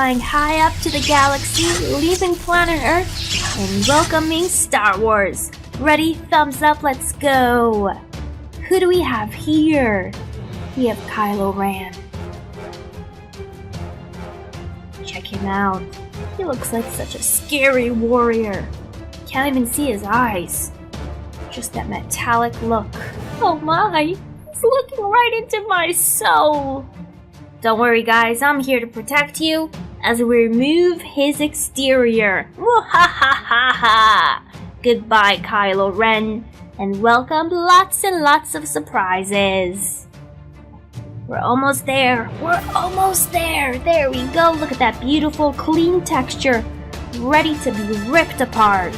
flying high up to the galaxy, leaving planet Earth, and welcoming Star Wars. Ready? Thumbs up, let's go! Who do we have here? We have KYLO REN. Check him out. He looks like such a scary warrior. Can't even see his eyes. Just that metallic look. Oh my! He's looking right into my soul! Don't worry guys, I'm here to protect you as we remove his exterior. Mwahahaha! Goodbye KYLO REN, and welcome lots and lots of surprises. We're almost there. We're almost there. There we go. Look at that beautiful clean texture, ready to be ripped apart.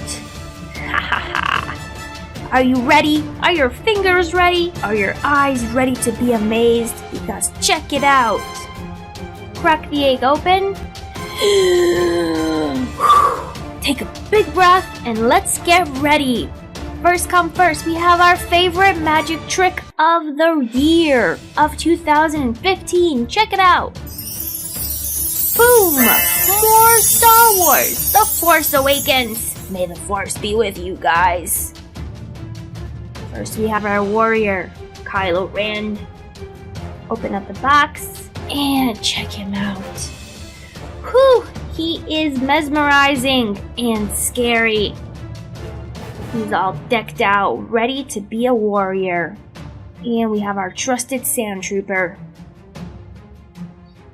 Ha ha ha. Are you ready? Are your fingers ready? Are your eyes ready to be amazed? Because check it out. Crack the egg open. Take a big breath and let's get ready. First come first, we have our favorite magic trick of the year of 2015. Check it out. Boom! More Star Wars. The Force Awakens. May the Force be with you guys. First we have our warrior, KYLO REN. Open up the box and check him out. Whew! He is mesmerizing and scary. He's all decked out, ready to be a warrior. And we have our trusted sand trooper.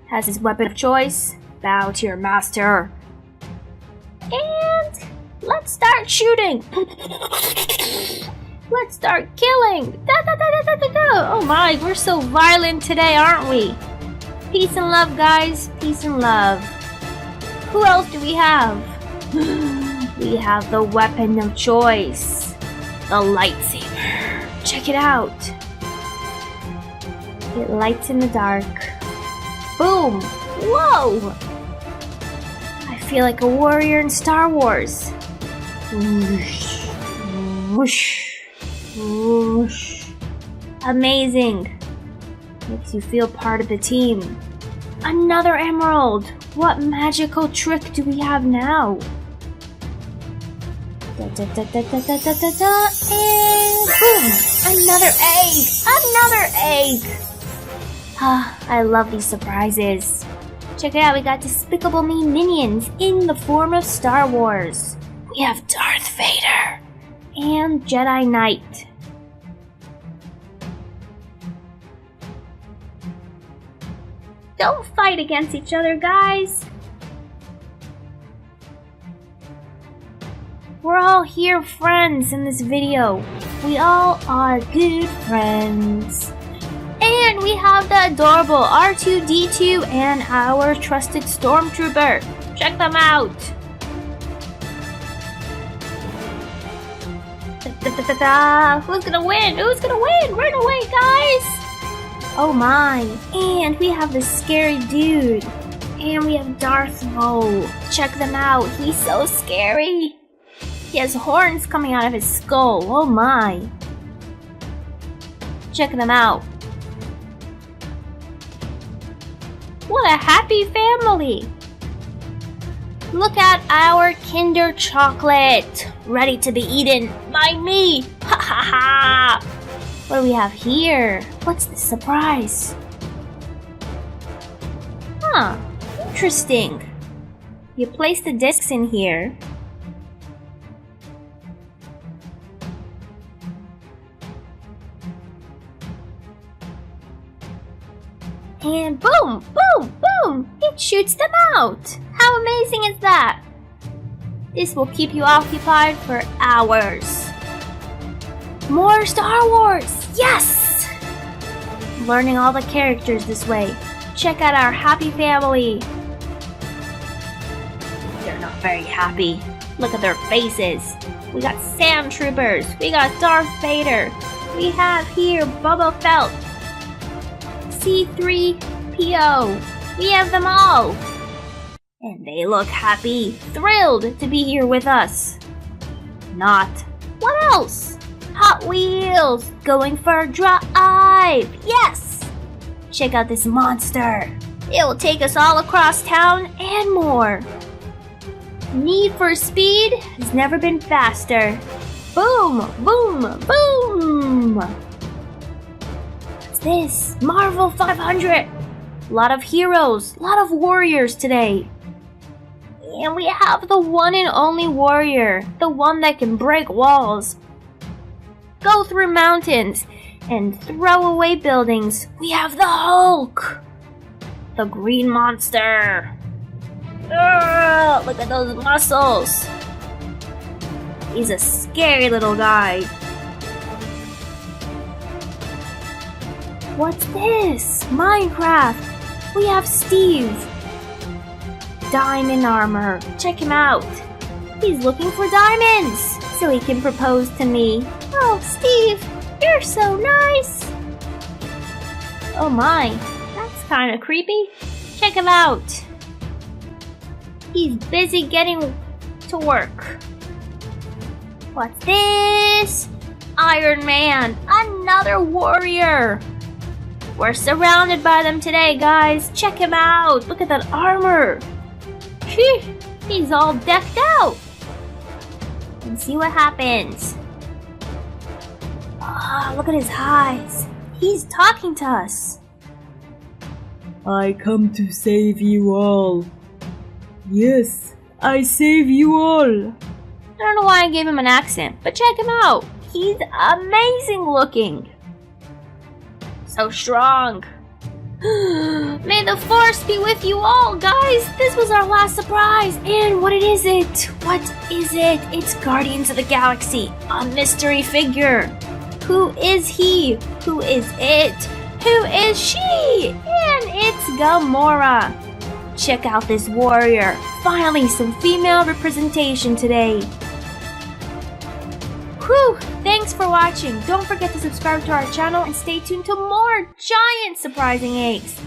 Has his weapon of choice. Bow to your master. And let's start shooting. Let's start killing. Da, da, da, da, da, da. Oh my, we're so violent today, aren't we? Peace and love, guys. Peace and love. Who else do we have? We have the weapon of choice. The lightsaber. Check it out. It lights in the dark. Boom! Whoa! I feel like a warrior in Star Wars. Whoosh. Whoosh. Whoosh. Amazing. Makes you feel part of the team. Another emerald. What magical trick do we have now? Da, da, da, da, da, da, da, da, da, and boom! Another egg! Another egg! Ah, I love these surprises. Check it out, we got Despicable Me minions in the form of Star Wars. We have Darth Vader and Jedi Knight. Don't fight against each other, guys. We're all here friends in this video. We all are good friends. And we have the adorable R2-D2 and our trusted stormtrooper. Check them out. Who's gonna win? Who's gonna win? Run away, guys! Oh my. And we have the scary dude. And we have Darth Maul. Check them out. He's so scary. He has horns coming out of his skull. Oh my. Check them out. What a happy family. Look at our Kinder chocolate. Ready to be eaten by me. Ha ha ha. What do we have here? What's the surprise? Huh. Interesting. You place the discs in here. And boom, boom, boom! It shoots them out! How amazing is that? This will keep you occupied for hours. More Star Wars! Yes! Learning all the characters this way. Check out our happy family. They're not very happy. Look at their faces. We got Sand Troopers. We got Darth Vader. We have here Boba Fett. C-3PO. We have them all. And they look happy, thrilled to be here with us. Not. What else? Hot Wheels, going for a drive. Yes! Check out this monster. It will take us all across town and more. Need for Speed has never been faster. Boom, boom, boom! What's this? Marvel 500! A lot of heroes, a lot of warriors today. And we have the one and only warrior, the one that can break walls, go through mountains, and throw away buildings. We have the Hulk! The green monster! Ugh, look at those muscles! He's a scary little guy. What's this? Minecraft! We have Steve! Diamond armor. Check him out. He's looking for diamonds so he can propose to me. Oh, Steve, you're so nice! Oh my, that's kind of creepy. Check him out. He's busy getting to work. What's this? Iron Man, another warrior. We're surrounded by them today, guys. Check him out. Look at that armor. Phew, he's all decked out. And see what happens. Ah, look at his eyes. He's talking to us. I come to save you all. Yes, I save you all. I don't know why I gave him an accent, but check him out. He's amazing looking. So strong. May the force be with you all, guys. This was our last surprise. And what is it? What is it? It's Guardians of the Galaxy, a mystery figure. Who is he? Who is it? Who is she? And it's Gamora. Check out this warrior. Finally, some female representation today. Whew! Thanks for watching. Don't forget to subscribe to our channel and stay tuned to more giant surprising eggs.